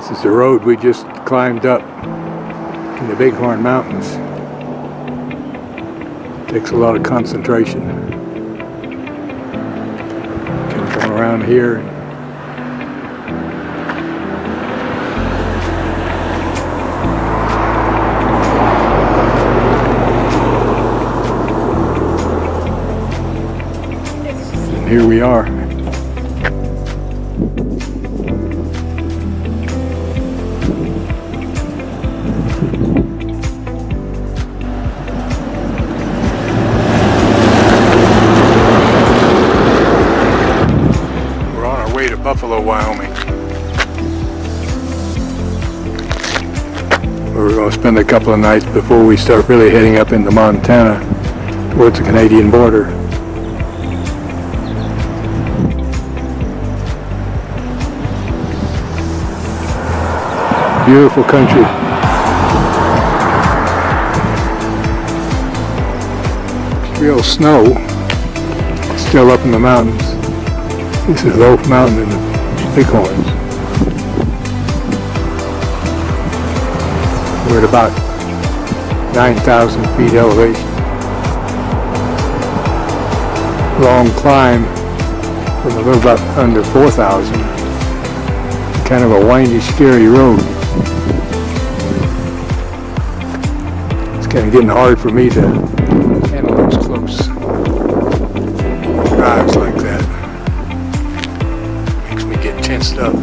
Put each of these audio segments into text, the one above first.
This is the road we just climbed up in the Bighorn Mountains. Takes a lot of concentration. Come going around here. And here we are. Buffalo, Wyoming. We're going to spend a couple of nights before we start really heading up into Montana towards the Canadian border. Beautiful country. Real snow still up in the mountains. This is Oak Mountain in the Bighorns. We're at about 9,000 feet elevation. Long climb from a little bit under 4,000. Kind of a windy, scary road. It's kind of getting hard for me to handle those close drives like that. Tensed up. We'll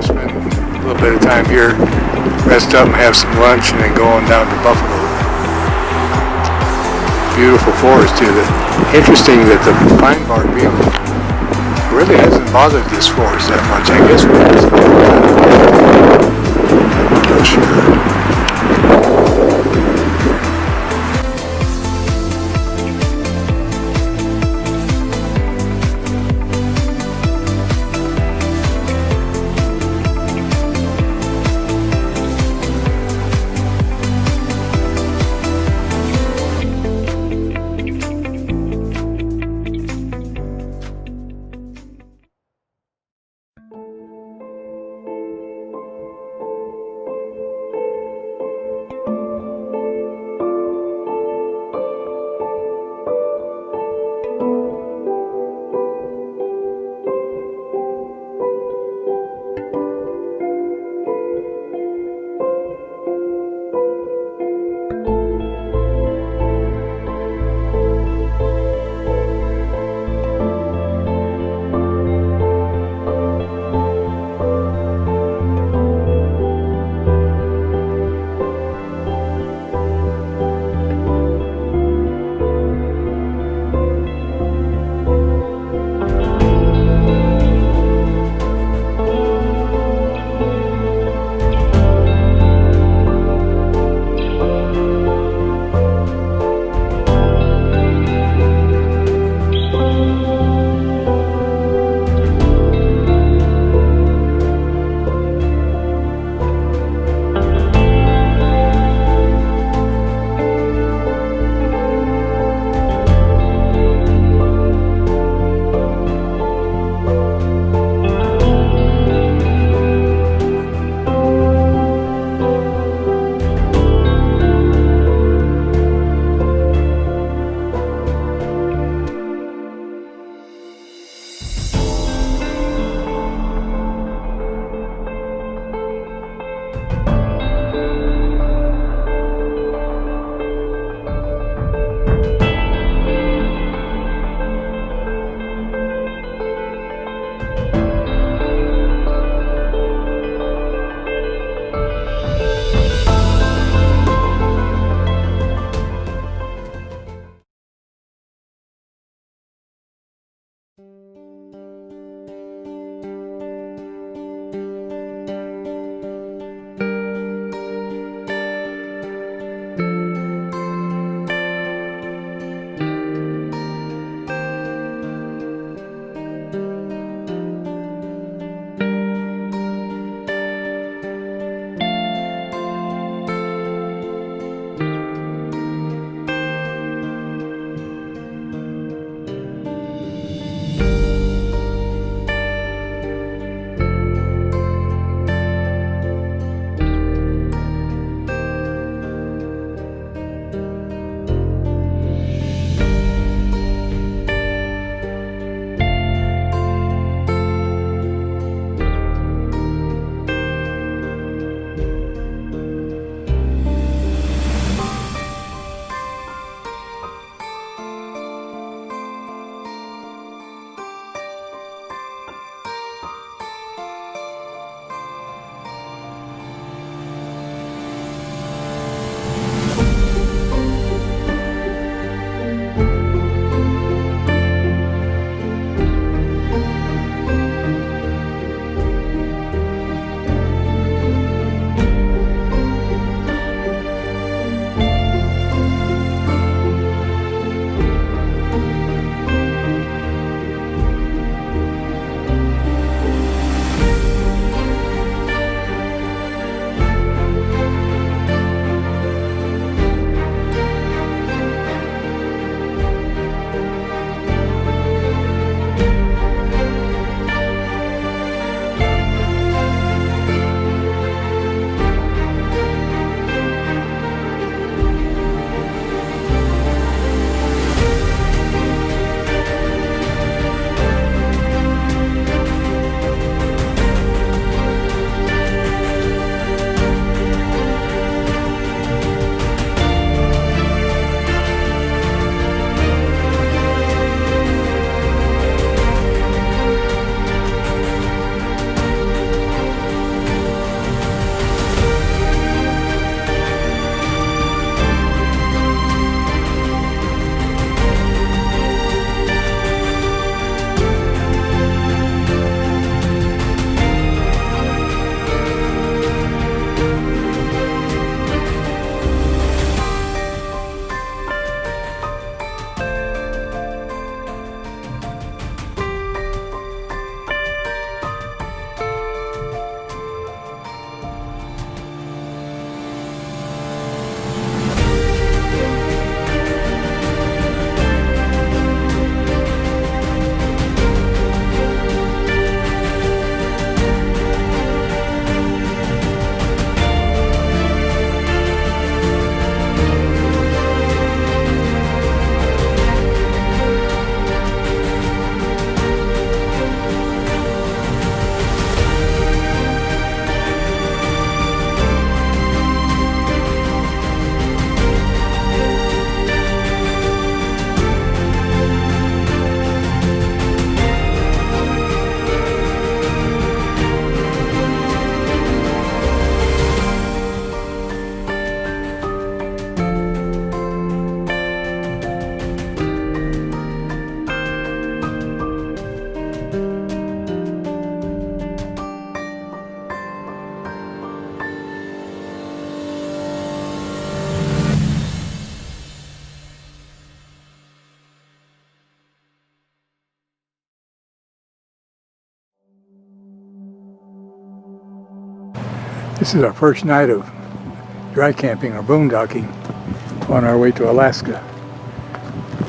spend a little bit of time here, rest up and have some lunch, and then go on down to Buffalo. Beautiful forest here. Interesting that the pine bark beetle really hasn't bothered this forest that much. I guess This is our first night of dry camping or boondocking on our way to Alaska.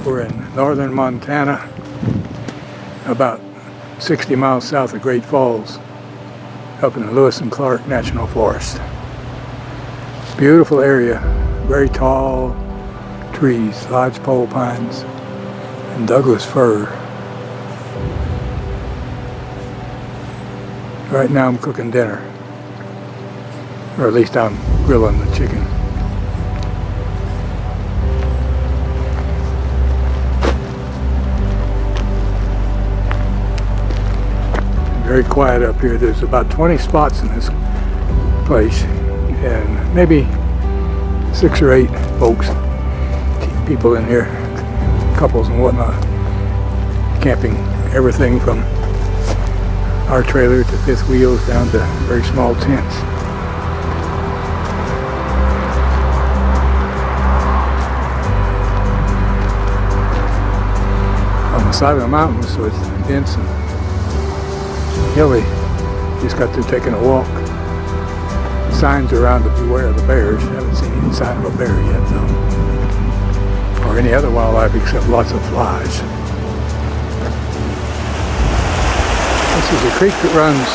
We're in northern Montana, about 60 miles south of Great Falls, up in the Lewis and Clark National Forest. Beautiful area, very tall trees, lodgepole pines, and Douglas fir. Right now I'm cooking dinner, or at least I'm grilling the chicken. Very quiet up here. There's about 20 spots in this place, and maybe 6 or 8 folks, people in here, couples and whatnot, camping everything from our trailer to fifth wheels down to very small tents. On the side of the mountain, so it's dense and hilly. Just got through taking a walk. Signs around to beware of the bears. Haven't seen any sign of a bear yet though, or any other wildlife except lots of flies. This is a creek that runs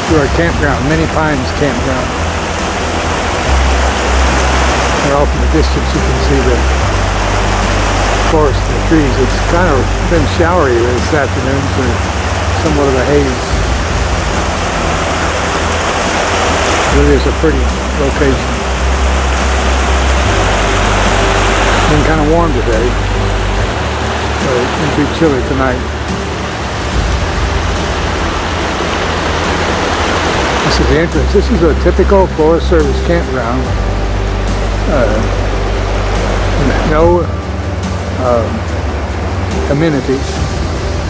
through our campground, Many Pines campground. And off in the distance you can see the forest and the trees. It's kind of been showery this afternoon, so somewhat of a haze. Really is a pretty location. Been kind of warm today, but it's going to be chilly tonight. This is the entrance. This is a typical Forest Service campground. No amenities.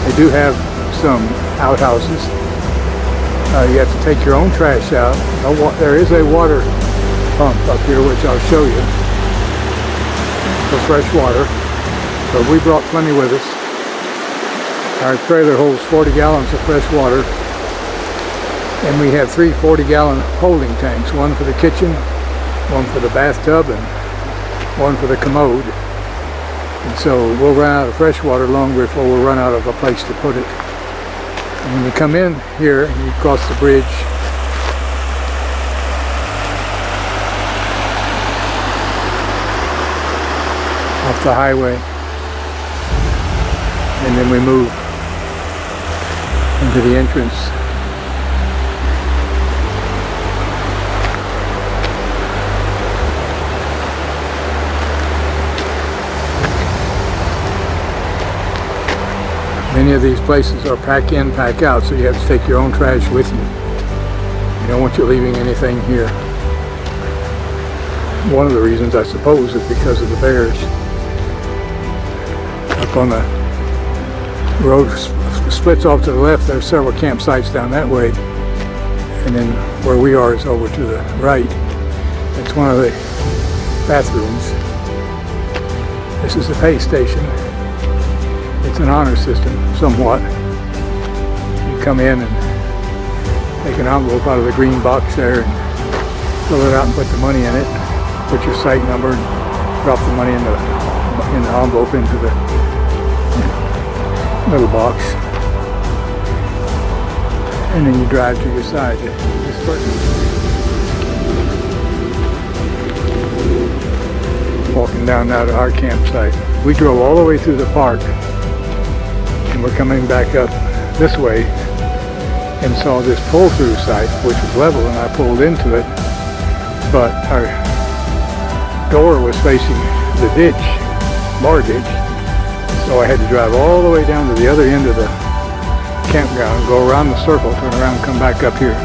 They do have some outhouses. You have to take your own trash out. There is a water pump up here, which I'll show you, for fresh water. But we brought plenty with us. Our trailer holds 40 gallons of fresh water. And we have 3 40-gallon holding tanks, one for the kitchen, one for the bathtub, and one for the commode. And so we'll run out of fresh water long before we'll run out of a place to put it. And when you come in here, you cross the bridge. Off the highway. And then we move into the entrance. Many of these places are pack in, pack out, so you have to take your own trash with you. You don't want you leaving anything here. One of the reasons, I suppose, is because of the bears. Up on the road splits off to the left, there are several campsites down that way. And then where we are is over to the right. It's one of the bathrooms. This is the pay station. It's an honor system, somewhat. You come in and take an envelope out of the green box there and fill it out and put the money in it. Put your site number and drop the money in the envelope into the little box. And then you drive to your side to disperse. Walking down now to our campsite. We drove all the way through the park. And we're coming back up this way and saw this pull-through site, which was level, and I pulled into it, but our door was facing the ditch, bar ditch, so I had to drive all the way down to the other end of the campground, go around the circle, turn around, come back up here,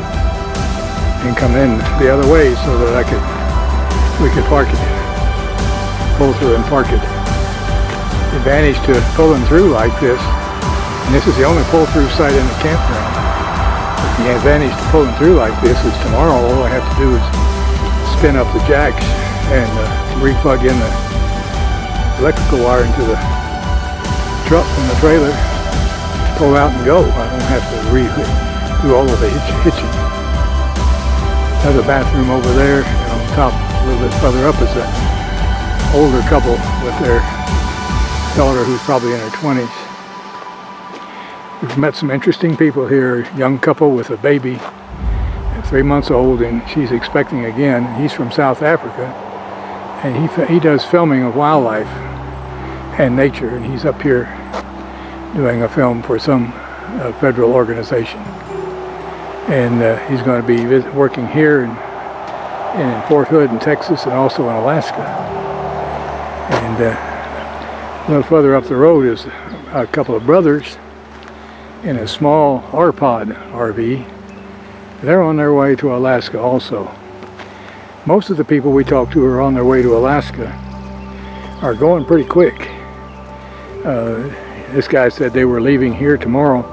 and come in the other way so that we could park it, pull through and park it. The advantage to pulling through like this, and this is the only pull-through site in the campground. But the advantage to pulling through like this is tomorrow all I have to do is spin up the jacks and re-plug in the electrical wire into the truck and the trailer, pull out and go. I don't have to do all of the hitching. Another bathroom over there, and on top, a little bit further up, is an older couple with their daughter who's probably in her 20s. We've met some interesting people here. A young couple with a baby, 3 months old, and she's expecting again. He's from South Africa, and he does filming of wildlife and nature, and he's up here doing a film for some federal organization. And he's going to be working here in Fort Hood in Texas, and also in Alaska. And a little further up the road is a couple of brothers in a small R-Pod RV. They're on their way to Alaska also. Most of the people we talk to who are on their way to Alaska are going pretty quick. This guy said they were leaving here tomorrow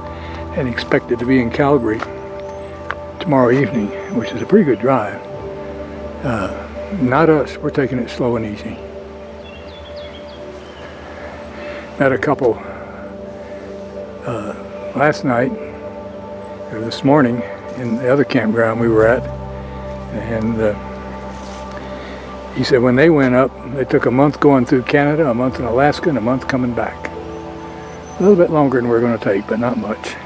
and expected to be in Calgary tomorrow evening, which is a pretty good drive. Not us, we're taking it slow and easy. Met a couple last night, or this morning, in the other campground we were at, and he said when they went up, they took a month going through Canada, a month in Alaska, and a month coming back. A little bit longer than we're going to take, but not much.